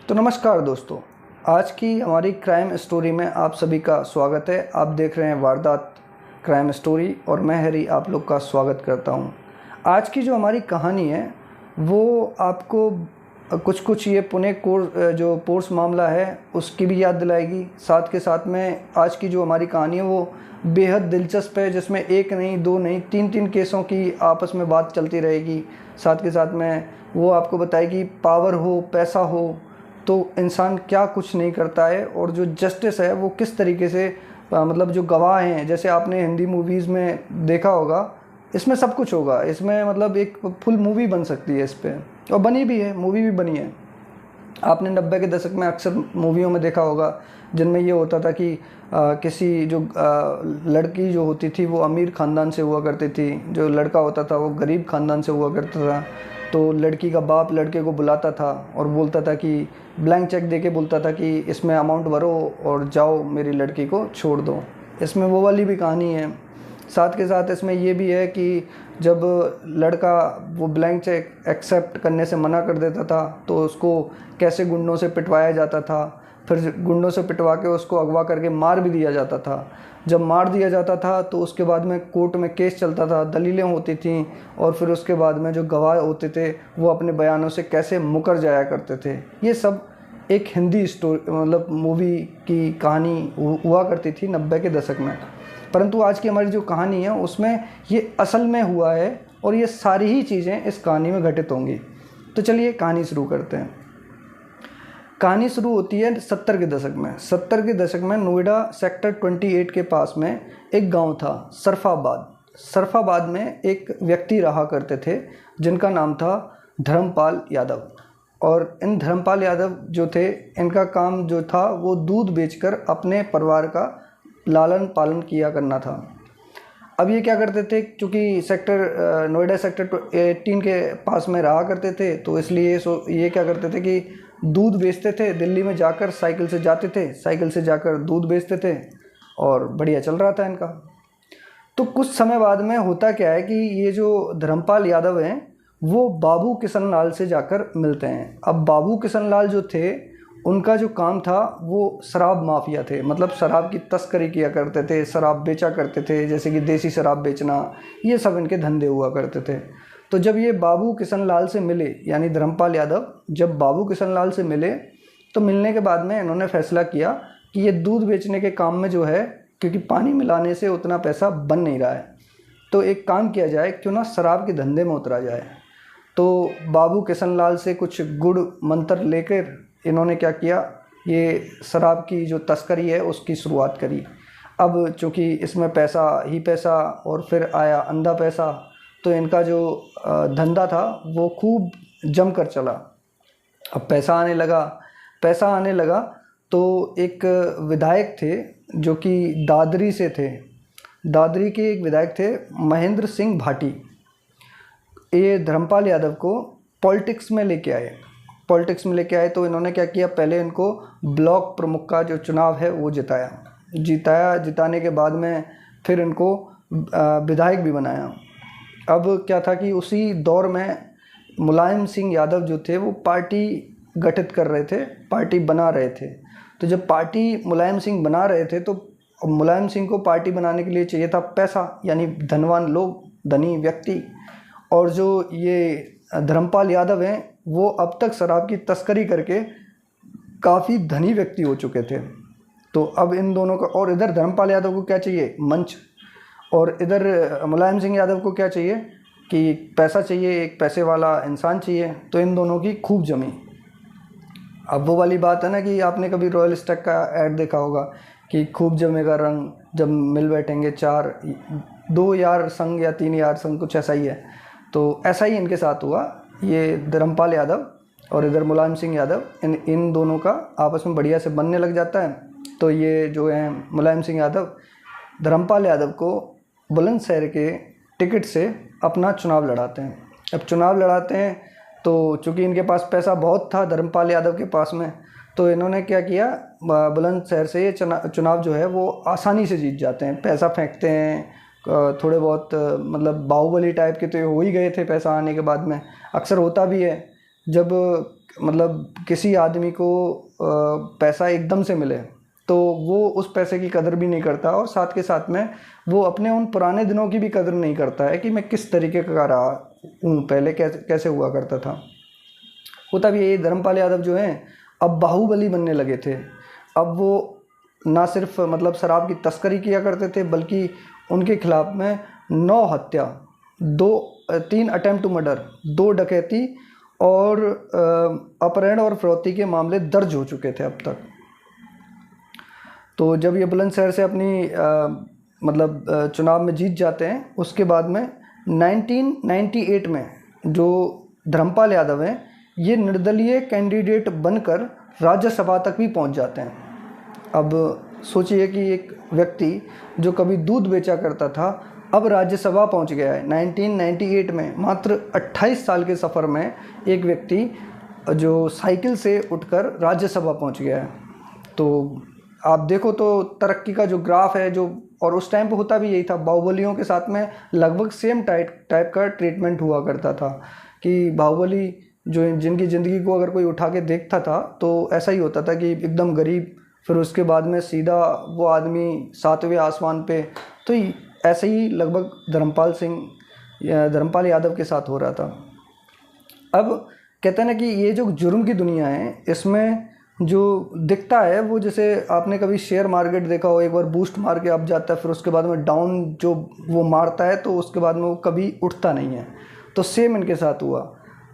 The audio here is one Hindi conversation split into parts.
तो नमस्कार दोस्तों, आज की हमारी क्राइम स्टोरी में आप सभी का स्वागत है। आप देख रहे हैं वारदात क्राइम स्टोरी और मैं हैरी आप लोग का स्वागत करता हूं। आज की जो हमारी कहानी है वो आपको कुछ ये पुणे जो पोर्स मामला है उसकी भी याद दिलाएगी। साथ के साथ में आज की जो हमारी कहानी है वो बेहद दिलचस्प है, जिसमें एक नहीं, दो नहीं, तीन केसों की आपस में बात चलती रहेगी। साथ के साथ में वो आपको बताएगी पावर हो, पैसा हो तो इंसान क्या कुछ नहीं करता है, और जो जस्टिस है वो किस तरीके से मतलब जो गवाह हैं, जैसे आपने हिंदी मूवीज़ में देखा होगा, इसमें सब कुछ होगा। इसमें मतलब एक फुल मूवी बन सकती है इस पर, और बनी भी है, मूवी भी बनी है। आपने 90 के दशक में अक्सर मूवियों में देखा होगा जिनमें ये होता था कि किसी जो लड़की जो होती थी वो अमीर ख़ानदान से हुआ करती थी, जो लड़का होता था वो गरीब ख़ानदान से हुआ करता था। तो लड़की का बाप लड़के को बुलाता था और बोलता था कि ब्लैंक चेक देके बोलता था कि इसमें अमाउंट भरो और जाओ मेरी लड़की को छोड़ दो। इसमें वो वाली भी कहानी है। साथ के साथ इसमें ये भी है कि जब लड़का वो ब्लैंक चेक एक्सेप्ट करने से मना कर देता था तो उसको कैसे गुंडों से पिटवाया जाता था, फिर गुंडों से पिटवा के उसको अगवा करके मार भी दिया जाता था। जब मार दिया जाता था तो उसके बाद में कोर्ट में केस चलता था, दलीलें होती थीं, और फिर उसके बाद में जो गवाह होते थे वो अपने बयानों से कैसे मुकर जाया करते थे। ये सब एक हिंदी स्टोरी मतलब मूवी की कहानी हुआ करती थी 90 के दशक में। परंतु आज की हमारी जो कहानी है उसमें ये असल में हुआ है और ये सारी ही चीज़ें इस कहानी में घटित होंगी। तो चलिए कहानी शुरू करते हैं। कहानी शुरू होती है 70 के दशक में। 70 के दशक में नोएडा सेक्टर 28 के पास में एक गांव था, सरफाबाद। सरफाबाद में एक व्यक्ति रहा करते थे जिनका नाम था धर्मपाल यादव। और इन धर्मपाल यादव जो थे, इनका काम जो था वो दूध बेचकर अपने परिवार का लालन पालन किया करना था। अब ये क्या करते थे, क्योंकि नोएडा सेक्टर 18 के पास में रहा करते थे तो इसलिए ये क्या करते थे कि दूध बेचते थे। दिल्ली में जाकर साइकिल से जाते थे, साइकिल से जाकर दूध बेचते थे और बढ़िया चल रहा था इनका। तो कुछ समय बाद में होता क्या है कि ये जो धर्मपाल यादव हैं वो बाबू किशन लाल से जाकर मिलते हैं। अब बाबू किशन लाल जो थे उनका जो काम था वो शराब माफिया थे, मतलब शराब की तस्करी किया करते थे, शराब बेचा करते थे, जैसे कि देसी शराब बेचना, ये सब इनके धंधे हुआ करते थे। तो जब ये बाबू किशन लाल से मिले, यानी धर्मपाल यादव जब बाबू किशन लाल से मिले तो मिलने के बाद में इन्होंने फैसला किया कि ये दूध बेचने के काम में जो है, क्योंकि पानी मिलाने से उतना पैसा बन नहीं रहा है, तो एक काम किया जाए, क्यों ना शराब के धंधे में उतरा जाए। तो बाबू किशन लाल से कुछ गुड़ मंत्र लेकर इन्होंने क्या किया, ये शराब की जो तस्करी है उसकी शुरुआत करी। अब चूँकि इसमें पैसा ही पैसा और फिर आया अंधा पैसा, तो इनका जो धंधा था वो खूब जमकर चला। अब पैसा आने लगा तो एक विधायक थे जो कि दादरी से थे, दादरी के एक विधायक थे महेंद्र सिंह भाटी। ये धर्मपाल यादव को पॉलिटिक्स में लेके आए। तो इन्होंने क्या किया, पहले इनको ब्लॉक प्रमुख का जो चुनाव है वो जिताने के बाद में फिर इनको विधायक भी बनाया। अब क्या था कि उसी दौर में मुलायम सिंह यादव जो थे वो पार्टी गठित कर रहे थे, पार्टी बना रहे थे। तो जब पार्टी मुलायम सिंह बना रहे थे तो मुलायम सिंह को पार्टी बनाने के लिए चाहिए था पैसा, यानी धनवान लोग, धनी व्यक्ति। और जो ये धर्मपाल यादव हैं वो अब तक शराब की तस्करी करके काफ़ी धनी व्यक्ति हो चुके थे। तो अब इन दोनों का, और इधर धर्मपाल यादव को क्या चाहिए, मंच, और इधर मुलायम सिंह यादव को क्या चाहिए कि पैसा चाहिए, एक पैसे वाला इंसान चाहिए। तो इन दोनों की खूब जमी। अब वो वाली बात है ना कि आपने कभी रॉयल स्टैग का ऐड देखा होगा कि खूब जमेगा रंग जब मिल बैठेंगे दो यार संग या तीन यार संग, कुछ ऐसा ही है। तो ऐसा ही इनके साथ हुआ। ये धर्मपाल यादव और इधर मुलायम सिंह यादव, इन दोनों का आपस में बढ़िया से बनने लग जाता है। तो ये जो है मुलायम सिंह यादव धर्मपाल यादव को बुलंदशहर के टिकट से अपना चुनाव लड़ाते हैं। अब चुनाव लड़ाते हैं तो चूँकि इनके पास पैसा बहुत था धर्मपाल यादव के पास में, तो इन्होंने क्या किया, बुलंदशहर से ये चुनाव जो है वो आसानी से जीत जाते हैं। पैसा फेंकते हैं, थोड़े बहुत मतलब बाहुबली टाइप के तो हो ही गए थे पैसा आने के बाद में। अक्सर होता भी है जब मतलब किसी आदमी को पैसा एकदम से मिले तो वो उस पैसे की कदर भी नहीं करता, और साथ के साथ में वो अपने उन पुराने दिनों की भी कदर नहीं करता है कि मैं किस तरीके का रहा हूँ, पहले कैसे कैसे हुआ करता था। होता भी ये धर्मपाल यादव जो हैं अब बाहुबली बनने लगे थे। अब वो ना सिर्फ मतलब शराब की तस्करी किया करते थे, बल्कि उनके खिलाफ़ में 9 हत्या, 3 अटेम्प्ट टू मर्डर, 2 डकैती और अपहरण और फिरौती के मामले दर्ज हो चुके थे अब तक। तो जब ये बुलंदशहर से अपनी मतलब चुनाव में जीत जाते हैं, उसके बाद में 1998 में जो धर्मपाल यादव हैं ये निर्दलीय कैंडिडेट बनकर राज्यसभा तक भी पहुंच जाते हैं। अब सोचिए कि एक व्यक्ति जो कभी दूध बेचा करता था अब राज्यसभा पहुंच गया है। 1998 में मात्र 28 साल के सफ़र में एक व्यक्ति जो साइकिल से उठकर राज्यसभा पहुंच गया है। तो आप देखो तो तरक्की का जो ग्राफ है जो, और उस टाइम पे होता भी यही था, बाहुबलियों के साथ में लगभग सेम टाइप का ट्रीटमेंट हुआ करता था कि बाहुबली जो जिनकी ज़िंदगी को अगर कोई उठा के देखता था तो ऐसा ही होता था कि एकदम गरीब, फिर उसके बाद में सीधा वो आदमी 7वें आसमान पे। तो ऐसे ही लगभग धर्मपाल यादव के साथ हो रहा था। अब कहते हैं ना कि ये जो जुर्म की दुनिया है इसमें जो दिखता है वो, जैसे आपने कभी शेयर मार्केट देखा हो, एक बार बूस्ट मार के अप जाता है, फिर उसके बाद में डाउन जो वो मारता है तो उसके बाद में वो कभी उठता नहीं है। तो सेम इनके साथ हुआ।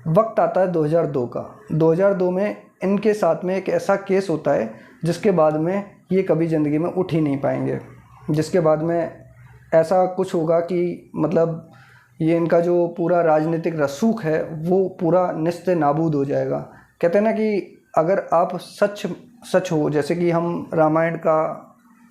वक्त आता है 2002 का। 2002 में इनके साथ में एक ऐसा केस होता है जिसके बाद में ये कभी ज़िंदगी में उठ ही नहीं पाएंगे, जिसके बाद में ऐसा कुछ होगा कि मतलब ये इनका जो पूरा राजनीतिक रसूख है वो पूरा निस्ते नाबूद हो जाएगा। कहते हैं ना कि अगर आप सच हो, जैसे कि हम रामायण का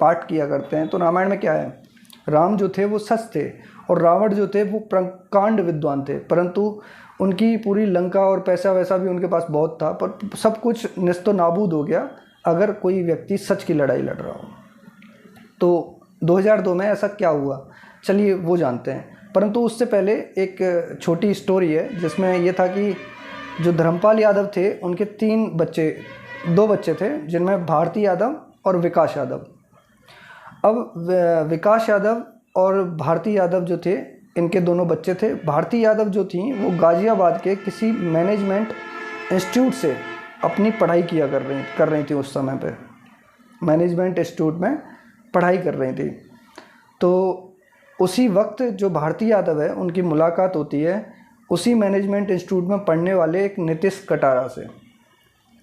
पाठ किया करते हैं, तो रामायण में क्या है, राम जो थे वो सच थे और रावण जो थे वो प्रकांड विद्वान थे, परंतु उनकी पूरी लंका और पैसा वैसा भी उनके पास बहुत था, पर सब कुछ निस्तो नाबूद हो गया अगर कोई व्यक्ति सच की लड़ाई लड़ रहा हो। तो 2002 में ऐसा क्या हुआ, चलिए वो जानते हैं। परंतु उससे पहले एक छोटी स्टोरी है जिसमें यह था कि जो धर्मपाल यादव थे उनके 2 बच्चे थे, जिनमें भारती यादव और विकास यादव। अब विकास यादव और भारती यादव जो थे, इनके दोनों बच्चे थे। भारती यादव जो थी वो गाज़ियाबाद के किसी मैनेजमेंट इंस्टीट्यूट से अपनी पढ़ाई कर रही थी। उस समय पे मैनेजमेंट इंस्टीट्यूट में पढ़ाई कर रही थी। तो उसी वक्त जो भारती यादव है उनकी मुलाकात होती है उसी मैनेजमेंट इंस्टीट्यूट में पढ़ने वाले एक नीतीश कटारा से।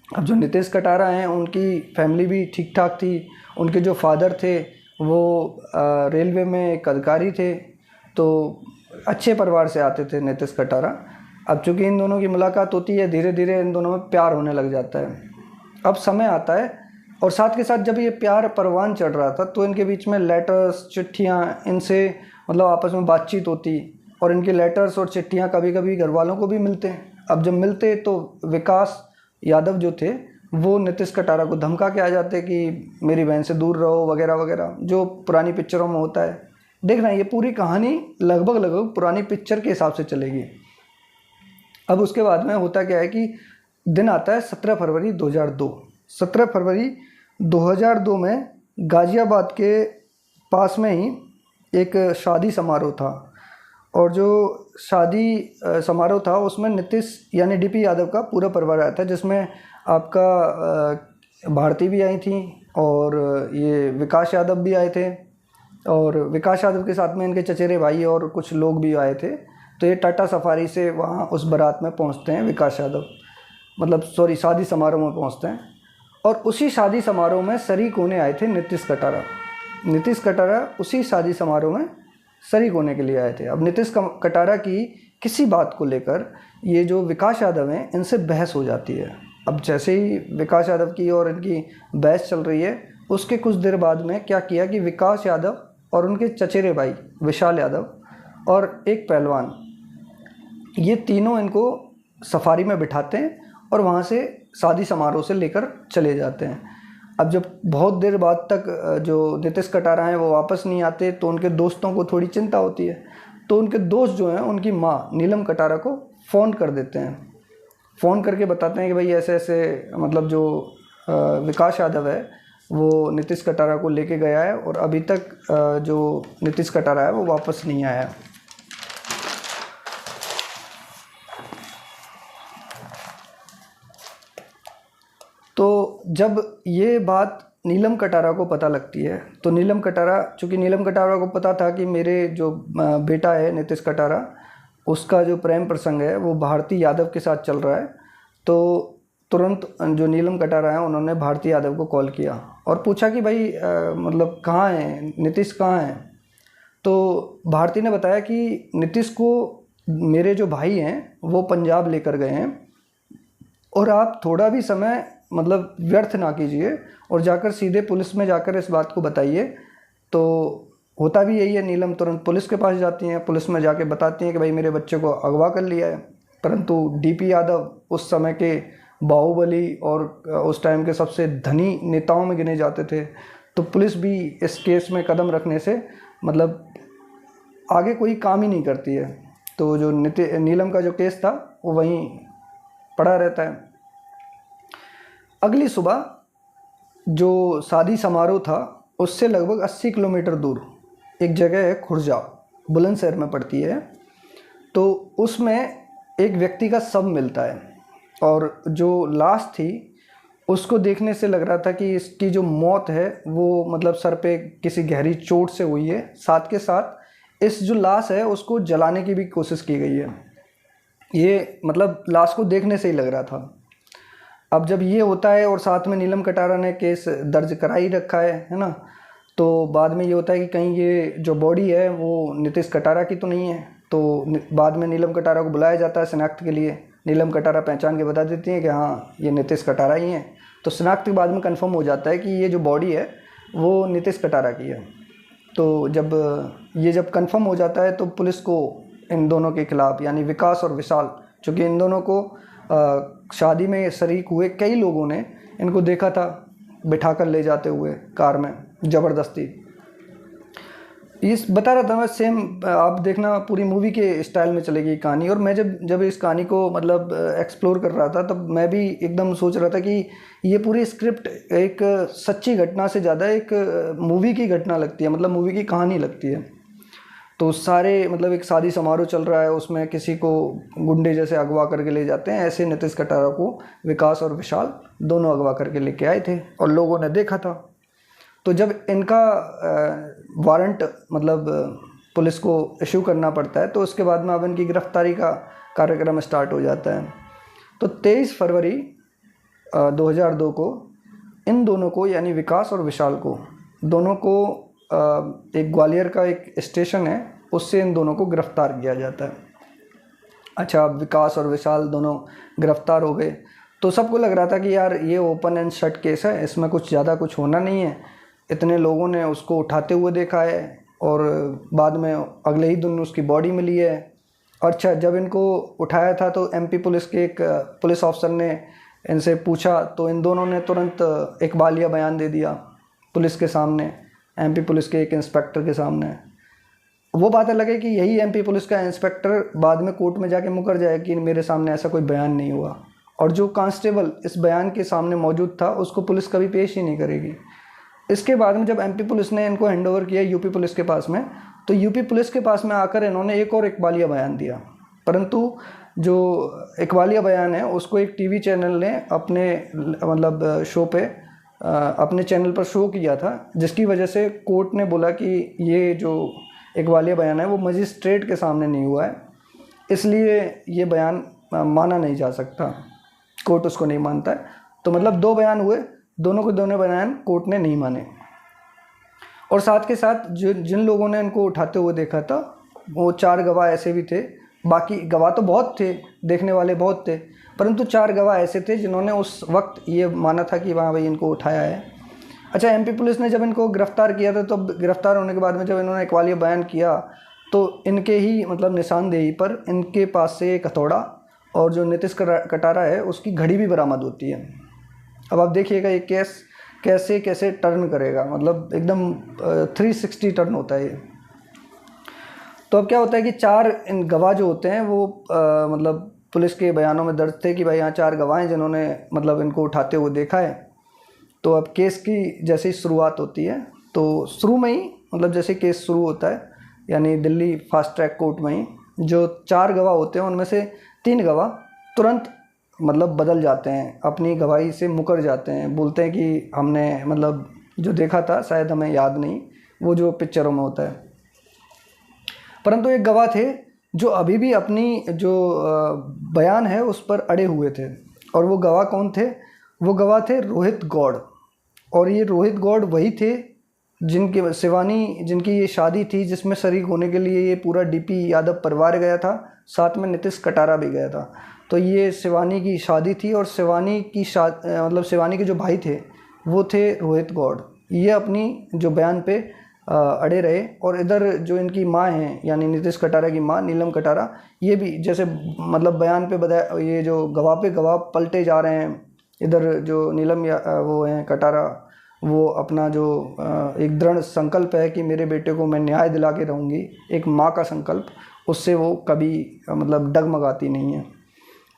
अब जो नीतीश कटारा हैं उनकी फैमिली भी ठीक ठाक थी। उनके जो फादर थे वो रेलवे में एक अधिकारी थे, तो अच्छे परिवार से आते थे नीतीश कटारा। अब चूँकि इन दोनों की मुलाकात होती है, धीरे धीरे इन दोनों में प्यार होने लग जाता है। अब समय आता है और साथ के साथ जब ये प्यार परवान चढ़ रहा था तो इनके बीच में लेटर्स, चिट्ठियाँ, इनसे मतलब आपस में बातचीत होती, और इनके लेटर्स और चिट्ठियाँ कभी कभी घर वालों को भी मिलते हैं। अब जब मिलते तो विकास यादव जो थे वो नीतीश कटारा को धमका के आ जाते कि मेरी बहन से दूर रहो वगैरह वगैरह, जो पुरानी पिक्चरों में होता है। देखना ये पूरी कहानी लगभग पुरानी पिक्चर के हिसाब से चलेगी। अब उसके बाद में होता क्या है कि दिन आता है 17 फरवरी 2002। 17 फरवरी 2002 में गाज़ियाबाद के पास में ही एक शादी समारोह था, और जो शादी समारोह था उसमें नीतीश यानी डीपी यादव का पूरा परिवार आया था, जिसमें आपका भारती भी आई थी और ये विकास यादव भी आए थे, और विकास यादव के साथ में इनके चचेरे भाई और कुछ लोग भी आए थे। तो ये टाटा सफारी से वहाँ उस बारात में पहुँचते हैं विकास यादव, शादी समारोह में पहुँचते हैं। और उसी शादी समारोह में शरीक होने आए थे नीतीश कटारा। नीतीश कटारा उसी शादी समारोह में शरीक होने के लिए आए थे। अब नीतीश कटारा की किसी बात को लेकर ये जो विकास यादव हैं इनसे बहस हो जाती है। अब जैसे ही विकास यादव की और इनकी बहस चल रही है, उसके कुछ देर बाद में क्या किया कि विकास यादव और उनके चचेरे भाई विशाल यादव और एक पहलवान, ये तीनों इनको सफारी में बिठाते हैं और वहाँ से शादी समारोह से लेकर चले जाते हैं। अब जब बहुत देर बाद तक जो नीतीश कटारा हैं वो वापस नहीं आते तो उनके दोस्तों को थोड़ी चिंता होती है। तो उनके दोस्त जो हैं उनकी माँ नीलम कटारा को फ़ोन कर देते हैं, फ़ोन करके बताते हैं कि भाई ऐसे ऐसे मतलब जो विकास यादव है वो नीतीश कटारा को लेके गया है और अभी तक जो नीतीश कटारा है वो वापस नहीं आया। तो जब ये बात नीलम कटारा को पता लगती है तो नीलम कटारा, चूँकि नीलम कटारा को पता था कि मेरे जो बेटा है नीतीश कटारा, उसका जो प्रेम प्रसंग है वो भारती यादव के साथ चल रहा है, तो तुरंत जो नीलम कटारा है उन्होंने भारती यादव को कॉल किया और पूछा कि भाई मतलब कहाँ है नीतीश, कहाँ है। तो भारती ने बताया कि नीतीश को मेरे जो भाई हैं वो पंजाब लेकर गए हैं और आप थोड़ा भी समय मतलब व्यर्थ ना कीजिए और जाकर सीधे पुलिस में जाकर इस बात को बताइए। तो होता भी यही है, नीलम तुरंत पुलिस के पास जाती हैं, पुलिस में जाके बताती हैं कि भाई मेरे बच्चे को अगवा कर लिया है। परंतु डीपी यादव उस समय के बाहुबली और उस टाइम के सबसे धनी नेताओं में गिने जाते थे, तो पुलिस भी इस केस में कदम रखने से मतलब आगे कोई काम ही नहीं करती है। तो जो नीलम का जो केस था वो वहीं पड़ा रहता है। अगली सुबह जो शादी समारोह था उससे लगभग 80 किलोमीटर दूर एक जगह है खुर्जा, बुलंदशहर में पड़ती है, तो उसमें एक व्यक्ति का शव मिलता है और जो लाश थी उसको देखने से लग रहा था कि इसकी जो मौत है वो मतलब सर पे किसी गहरी चोट से हुई है। साथ के साथ इस जो लाश है उसको जलाने की भी कोशिश की गई है। ये मतलब लाश को देखने से ही लग रहा था। अब जब ये होता है और साथ में नीलम कटारा ने केस दर्ज करा ही रखा है ना, तो बाद में ये होता है कि कहीं ये जो बॉडी है वो नीतीश कटारा की तो नहीं है। तो बाद में नीलम कटारा को बुलाया जाता है शिनाख्त के लिए। नीलम कटारा पहचान के बता देती हैं कि हाँ ये नीतीश कटारा ही हैं। तो शिनाख्त के बाद में कंफर्म हो जाता है कि ये जो बॉडी है वो नीतीश कटारा की है। तो जब कंफर्म हो जाता है तो पुलिस को इन दोनों के खिलाफ़, यानी विकास और विशाल, चूँकि इन दोनों को शादी में शरीक हुए कई लोगों ने इनको देखा था बिठा कर ले जाते हुए कार में ज़बरदस्ती। इस बता रहा था मैं, सेम आप देखना पूरी मूवी के स्टाइल में चलेगी कहानी। और मैं जब इस कहानी को मतलब एक्सप्लोर कर रहा था तब मैं भी एकदम सोच रहा था कि ये पूरी स्क्रिप्ट एक सच्ची घटना से ज़्यादा एक मूवी की घटना लगती है, मतलब मूवी की कहानी लगती है। तो सारे मतलब एक शादी समारोह चल रहा है, उसमें किसी को गुंडे जैसे अगवा करके ले जाते हैं, ऐसे नीतीश कटारा को विकास और विशाल दोनों अगवा करके लेके आए थे और लोगों ने देखा था। तो जब इनका वारंट मतलब पुलिस को इशू करना पड़ता है तो उसके बाद में अब इनकी गिरफ्तारी का कार्यक्रम स्टार्ट हो जाता है। तो 23 फरवरी 2002 को इन दोनों को, यानी विकास और विशाल को, दोनों को एक ग्वालियर का एक स्टेशन है उससे इन दोनों को गिरफ़्तार किया जाता है। अच्छा, विकास और विशाल दोनों गिरफ़्तार हो गए तो सबको लग रहा था कि यार ये ओपन एंड शट केस है, इसमें कुछ ज़्यादा कुछ होना नहीं है। इतने लोगों ने उसको उठाते हुए देखा है और बाद में अगले ही दिन उसकी बॉडी मिली है। अच्छा, जब इनको उठाया था तो एमपी पुलिस के एक पुलिस ऑफिसर ने इनसे पूछा तो इन दोनों ने तुरंत इकबालिया बयान दे दिया पुलिस के सामने, एमपी पुलिस के एक इंस्पेक्टर के सामने। वो बात अलग है कि यही एमपी पुलिस का इंस्पेक्टर बाद में कोर्ट में जाके मुकर जाए कि मेरे सामने ऐसा कोई बयान नहीं हुआ, और जो कांस्टेबल इस बयान के सामने मौजूद था उसको पुलिस कभी पेश ही नहीं करेगी। इसके बाद में जब एमपी पुलिस ने इनको हैंडओवर किया यूपी पुलिस के पास में, तो यूपी पुलिस के पास में आकर इन्होंने एक और इकबालिया बयान दिया। परंतु जो इकबालिया बयान है उसको एक टीवी चैनल ने अपने मतलब शो पे अपने चैनल पर शो किया था, जिसकी वजह से कोर्ट ने बोला कि ये जो इकबालिया बयान है वो मजिस्ट्रेट के सामने नहीं हुआ है, इसलिए ये बयान माना नहीं जा सकता, कोर्ट उसको नहीं मानता है। तो मतलब दो बयान हुए, दोनों के दोनों बयान कोर्ट ने नहीं माने। और साथ के साथ जिन लोगों ने इनको उठाते हुए देखा था वो 4 गवाह ऐसे भी थे, बाकी गवाह तो बहुत थे, देखने वाले बहुत थे, परंतु 4 गवाह ऐसे थे जिन्होंने उस वक्त ये माना था कि वहाँ भाई इनको उठाया है। अच्छा, एमपी पुलिस ने जब इनको गिरफ़्तार किया था, तब गिरफ़्तार होने के बाद में जब इन्होंने इकबालिया बयान किया तो इनके ही मतलब निशानदेही पर इनके पास से एक हथौड़ा और जो नीतीश कटारा है उसकी घड़ी भी बरामद होती है। अब आप देखिएगा ये केस कैसे कैसे टर्न करेगा, मतलब एकदम 360 टर्न होता है ये। तो अब क्या होता है कि 4 इन गवाह जो होते हैं वो मतलब पुलिस के बयानों में दर्ज थे कि भाई यहाँ 4 गवाह हैं जिन्होंने मतलब इनको उठाते हुए देखा है। तो अब केस की जैसे ही शुरुआत होती है तो शुरू में ही मतलब जैसे केस शुरू होता है यानी दिल्ली फास्ट ट्रैक कोर्ट में ही जो 4 गवाह होते हैं उनमें से 3 गवाह तुरंत मतलब बदल जाते हैं, अपनी गवाही से मुकर जाते हैं, बोलते हैं कि हमने मतलब जो देखा था शायद हमें याद नहीं, वो जो पिक्चरों में होता है। परंतु एक गवाह थे जो अभी भी अपनी जो बयान है उस पर अड़े हुए थे। और वो गवाह कौन थे? वो गवाह थे रोहित गौड़। और ये रोहित गौड़ वही थे जिनके शिवानी जिनकी ये शादी थी जिसमें शरीक होने के लिए ये पूरा डीपी यादव परिवार गया था, साथ में नीतीश कटारा भी गया था। तो ये शिवानी की शादी थी और शिवानी की मतलब शिवानी के जो भाई थे वो थे रोहित गौड़। ये अपनी जो बयान पे अड़े रहे। और इधर जो इनकी माँ हैं यानी नीतीश कटारा की माँ नीलम कटारा, ये भी जैसे मतलब बयान पे बताया, ये जो गवाह पे गवाह पलटे जा रहे हैं। इधर जो नीलम वो हैं कटारा, वो अपना जो एक दृढ़ संकल्प है कि मेरे बेटे को मैं न्याय दिला के रहूँगी, एक माँ का संकल्प, उससे वो कभी मतलब डगमगाती नहीं है।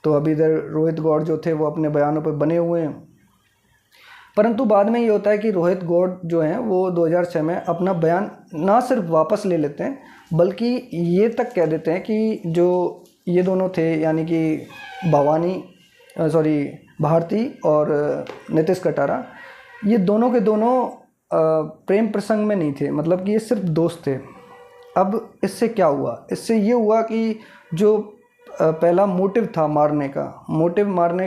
तो अभी इधर रोहित गौड़ जो थे वो अपने बयानों पर बने हुए हैं। परंतु बाद में ये होता है कि रोहित गौड़ जो हैं वो 2006 में अपना बयान ना सिर्फ वापस ले लेते हैं बल्कि ये तक कह देते हैं कि जो ये दोनों थे यानी कि भारती और नीतीश कटारा, ये दोनों के दोनों प्रेम प्रसंग में नहीं थे, मतलब कि ये सिर्फ दोस्त थे। अब इससे क्या हुआ? इससे ये हुआ कि जो पहला मोटिव था मारने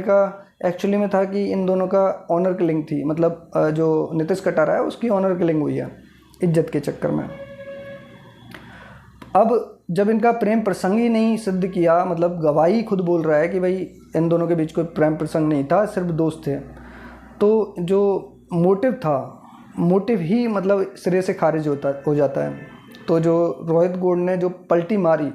का एक्चुअली में था कि इन दोनों का ऑनर किलिंग थी, मतलब जो नीतीश कटारा है उसकी ऑनर किलिंग हुई है इज्जत के चक्कर में। अब जब इनका प्रेम प्रसंग ही नहीं सिद्ध किया, मतलब गवाही खुद बोल रहा है कि भाई इन दोनों के बीच कोई प्रेम प्रसंग नहीं था, सिर्फ दोस्त थे, तो जो मोटिव ही मतलब सिरे से खारिज हो जाता है। तो जो रोहित गौड़ ने जो पलटी मारी,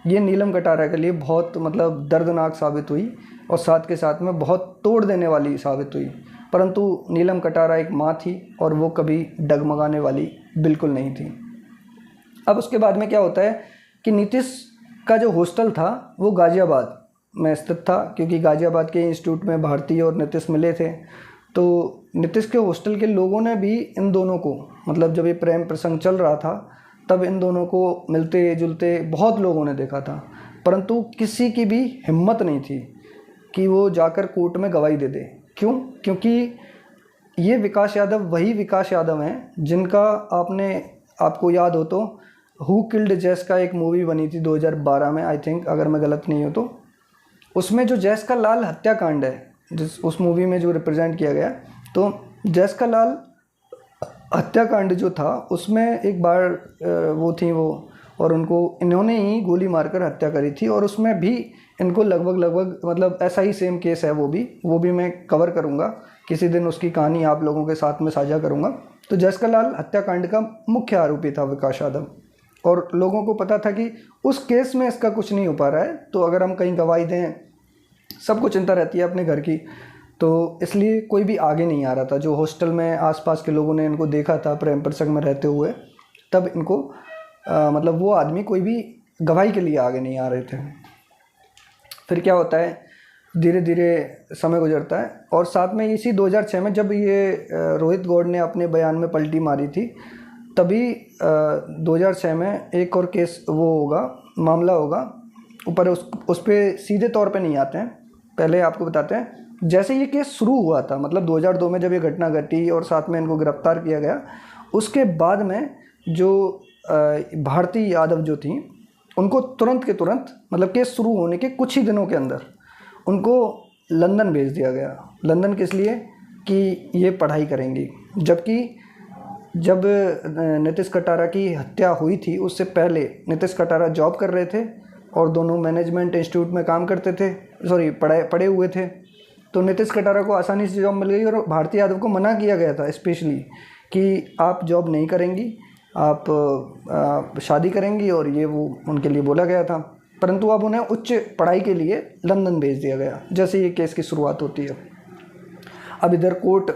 ये नीलम कटारा के लिए बहुत मतलब दर्दनाक साबित हुई और साथ के साथ में बहुत तोड़ देने वाली साबित हुई। परंतु नीलम कटारा एक माँ थी और वो कभी डगमगाने वाली बिल्कुल नहीं थी। अब उसके बाद में क्या होता है कि नीतीश का जो हॉस्टल था वो गाज़ियाबाद में स्थित था, क्योंकि गाज़ियाबाद के इंस्टीट्यूट में भारती और नीतीश मिले थे। तो नीतीश के हॉस्टल के लोगों ने भी इन दोनों को, मतलब जब ये प्रेम प्रसंग चल रहा था तब इन दोनों को मिलते जुलते बहुत लोगों ने देखा था, परंतु किसी की भी हिम्मत नहीं थी कि वो जाकर कोर्ट में गवाही दे दे। क्यों? क्योंकि ये विकास यादव वही विकास यादव हैं जिनका आपको याद हो तो हु किल्ड जैस का एक मूवी बनी थी 2012 में, आई थिंक, अगर मैं गलत नहीं हूँ तो। उसमें जो जैस का लाल हत्याकांड है उस मूवी में जो रिप्रेजेंट किया गया, तो जैस का लाल हत्याकांड जो था उसमें एक बार वो और उनको इन्होंने ही गोली मारकर हत्या करी थी। और उसमें भी इनको लगभग मतलब ऐसा ही सेम केस है, वो भी मैं कवर करूँगा किसी दिन, उसकी कहानी आप लोगों के साथ में साझा करूँगा। तो जैस का लाल हत्याकांड का मुख्य आरोपी था विकास यादव, और लोगों को पता था कि उस केस में इसका कुछ नहीं हो पा रहा है, तो अगर हम कहीं गवाही दें सबको चिंता रहती है अपने घर की, तो इसलिए कोई भी आगे नहीं आ रहा था। जो हॉस्टल में आसपास के लोगों ने इनको देखा था प्रेम प्रसंग में रहते हुए, तब इनको मतलब वो आदमी कोई भी गवाही के लिए आगे नहीं आ रहे थे। फिर क्या होता है, धीरे धीरे समय गुजरता है और साथ में इसी 2006 में जब ये रोहित गौड़ ने अपने बयान में पलटी मारी थी, तभी 2006 में एक और केस मामला होगा ऊपर, उस पर सीधे तौर पे नहीं आते हैं। पहले आपको बताते हैं जैसे ये केस शुरू हुआ था, मतलब 2002 में जब ये घटना घटी और साथ में इनको गिरफ्तार किया गया, उसके बाद में जो भारती यादव जो थी उनको तुरंत के तुरंत, मतलब केस शुरू होने के कुछ ही दिनों के अंदर उनको लंदन भेज दिया गया। लंदन किस लिए? कि ये पढ़ाई करेंगी। जबकि जब नीतीश कटारा की हत्या हुई थी उससे पहले नीतीश कटारा जॉब कर रहे थे और दोनों मैनेजमेंट इंस्टीट्यूट में काम करते थे, पढ़े हुए थे। तो नीतीश कटारा को आसानी से जॉब मिल गई और भारती यादव को मना किया गया था स्पेशली कि आप जॉब नहीं करेंगी, आप शादी करेंगी, और ये वो उनके लिए बोला गया था। परंतु अब उन्हें उच्च पढ़ाई के लिए लंदन भेज दिया गया जैसे ये केस की शुरुआत होती है। अब इधर कोर्ट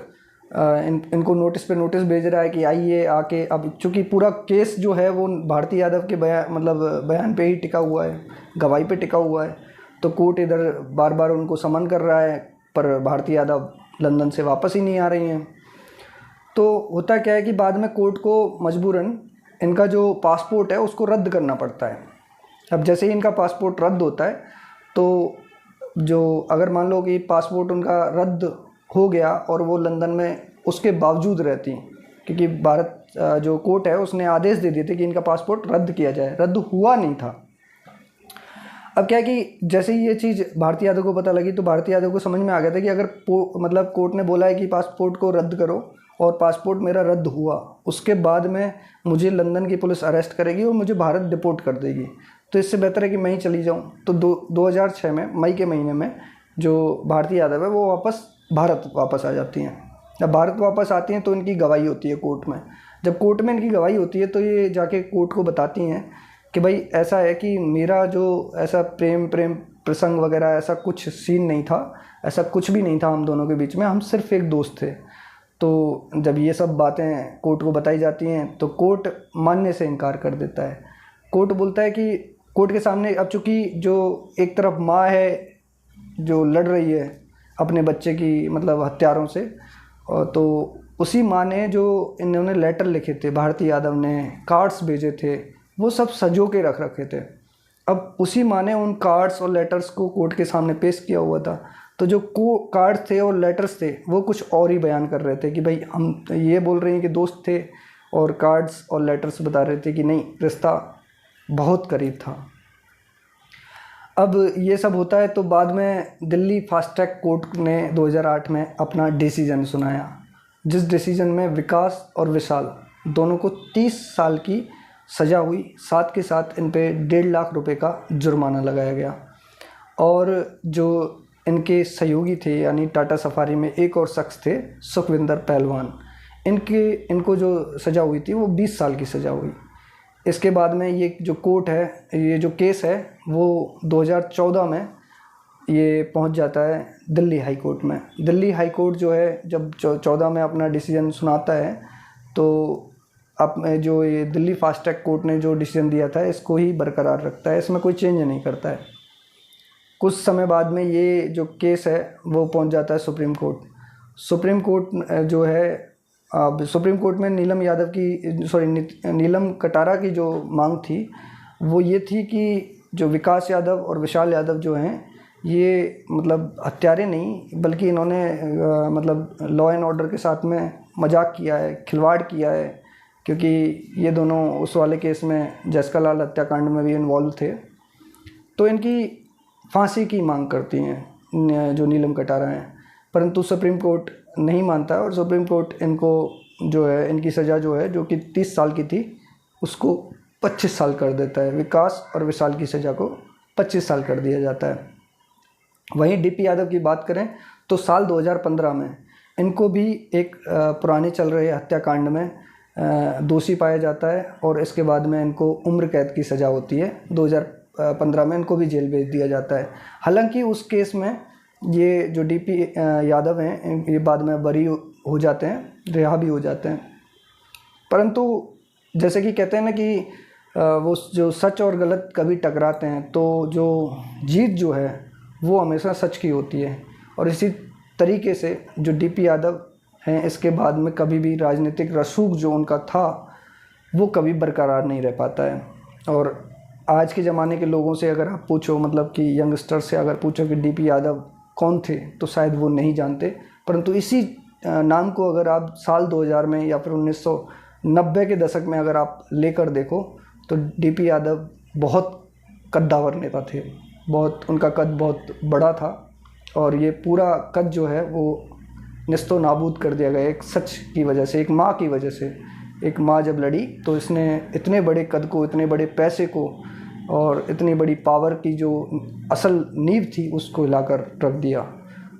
इनको नोटिस पे नोटिस भेज रहा है कि आइए आके, अब चूँकि पूरा केस जो है वो भारती यादव के बयान पे ही टिका हुआ है, गवाही पे टिका हुआ है, तो कोर्ट इधर बार बार उनको समन कर रहा है, पर भारती यादव लंदन से वापस ही नहीं आ रही हैं। तो होता क्या है कि बाद में कोर्ट को मजबूरन इनका जो पासपोर्ट है उसको रद्द करना पड़ता है। अब जैसे ही इनका पासपोर्ट रद्द होता है तो जो अगर मान लो कि पासपोर्ट उनका रद्द हो गया और वो लंदन में उसके बावजूद रहती, क्योंकि भारत जो कोर्ट है उसने आदेश दे दिए थे कि इनका पासपोर्ट रद्द किया जाए, रद्द हुआ नहीं था। अब क्या है कि जैसे ही ये चीज़ भारती यादव को पता लगी तो भारती यादव को समझ में आ गया था कि अगर मतलब कोर्ट ने बोला है कि पासपोर्ट को रद्द करो और पासपोर्ट मेरा रद्द हुआ, उसके बाद में मुझे लंदन की पुलिस अरेस्ट करेगी और मुझे भारत डिपोर्ट कर देगी, तो इससे बेहतर है कि मैं ही चली जाऊं। तो 2006 में मई के महीने में जो भारती यादव है वो भारत वापस आ जाती हैं। जब भारत वापस आती हैं तो इनकी गवाही होती है कोर्ट में। जब कोर्ट में इनकी गवाही होती है तो ये जाके कोर्ट को बताती हैं कि भाई ऐसा है कि मेरा जो ऐसा प्रेम प्रसंग वगैरह ऐसा कुछ सीन नहीं था, ऐसा कुछ भी नहीं था हम दोनों के बीच में, हम सिर्फ एक दोस्त थे। तो जब ये सब बातें कोर्ट को बताई जाती हैं तो कोर्ट मानने से इनकार कर देता है। कोर्ट बोलता है कि कोर्ट के सामने अब चूँकि जो एक तरफ माँ है जो लड़ रही है अपने बच्चे की मतलब हत्यारों से, तो उसी माँ ने जो इन्होंने लेटर लिखे थे, भारती यादव ने कार्ड्स भेजे थे, वो सब सजो के रख रखे थे। अब उसी माँ ने उन कार्ड्स और लेटर्स को कोर्ट के सामने पेश किया हुआ था। तो जो कार्ड्स थे और लेटर्स थे वो कुछ और ही बयान कर रहे थे कि भाई हम ये बोल रहे हैं कि दोस्त थे, और कार्ड्स और लेटर्स बता रहे थे कि नहीं, रिश्ता बहुत करीब था। अब ये सब होता है तो बाद में दिल्ली फास्ट ट्रैक कोर्ट ने 2008 में अपना डिसीजन सुनाया, जिस डिसीजन में विकास और विशाल दोनों को 30 साल की सज़ा हुई, साथ के साथ इन पे 1.5 लाख रुपए का जुर्माना लगाया गया। और जो इनके सहयोगी थे यानी टाटा सफारी में एक और शख्स थे सुखविंदर पहलवान, इनको जो सज़ा हुई थी वो 20 साल की सज़ा हुई। इसके बाद में ये जो कोर्ट है, ये जो केस है वो 2014 में ये पहुंच जाता है दिल्ली हाई कोर्ट में। दिल्ली हाई कोर्ट जो है जब 14 में अपना डिसीजन सुनाता है तो अब जो ये दिल्ली फास्ट ट्रैक कोर्ट ने जो डिसीजन दिया था इसको ही बरकरार रखता है, इसमें कोई चेंज नहीं करता है। कुछ समय बाद में ये जो केस है वो पहुंच जाता है सुप्रीम कोर्ट। सुप्रीम कोर्ट जो है, अब सुप्रीम कोर्ट में नीलम कटारा की जो मांग थी वो ये थी कि जो विकास यादव और विशाल यादव जो हैं ये मतलब हत्यारे नहीं बल्कि इन्होंने मतलब लॉ एंड ऑर्डर के साथ में मजाक किया है, खिलवाड़ किया है, क्योंकि ये दोनों उस वाले केस में जयस्का लाल हत्याकांड में भी इन्वॉल्व थे। तो इनकी फांसी की मांग करती हैं जो नीलम कटारा हैं, परंतु सुप्रीम कोर्ट नहीं मानता और सुप्रीम कोर्ट इनको जो है इनकी सज़ा जो है जो कि 30 साल की थी उसको 25 साल कर देता है। विकास और विशाल की सज़ा को 25 साल कर दिया जाता है। वहीं डीपी यादव की बात करें तो साल 2015 में इनको भी एक पुराने चल रहे हत्याकांड में दोषी पाया जाता है और इसके बाद में इनको उम्र कैद की सज़ा होती है। 2015 में इनको भी जेल भेज दिया जाता है। हालांकि उस केस में ये जो डीपी यादव हैं ये बाद में बरी हो जाते हैं, रिहा भी हो जाते हैं। परंतु जैसे कि कहते हैं ना कि वो जो सच और गलत कभी टकराते हैं तो जो जीत जो है वो हमेशा सच की होती है। और इसी तरीके से जो डीपी यादव हैं इसके बाद में कभी भी राजनीतिक रसूख जो उनका था वो कभी बरकरार नहीं रह पाता है। और आज के ज़माने के लोगों से अगर आप पूछो, मतलब कि यंगस्टर से अगर पूछो कि डीपी यादव कौन थे तो शायद वो नहीं जानते, परंतु इसी नाम को अगर आप साल 2000 में या फिर 1990 के दशक में अगर आप लेकर देखो तो डीपी यादव बहुत कद्दावर नेता थे। उनका कद बहुत बड़ा था और ये पूरा कद जो है वो निस्तो नाबूद कर दिया गया एक सच की वजह से, एक माँ की वजह से। एक माँ जब लड़ी तो इसने इतने बड़े कद को, इतने बड़े पैसे को और इतनी बड़ी पावर की जो असल नींव थी उसको हिलाकर रख दिया।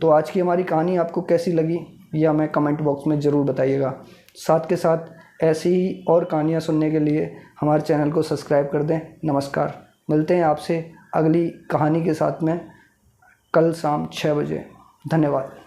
तो आज की हमारी कहानी आपको कैसी लगी यह हमें कमेंट बॉक्स में ज़रूर बताइएगा। साथ के साथ ऐसी ही और कहानियाँ सुनने के लिए हमारे चैनल को सब्सक्राइब कर दें। नमस्कार, मिलते हैं आपसे अगली कहानी के साथ में कल शाम 6 बजे। धन्यवाद।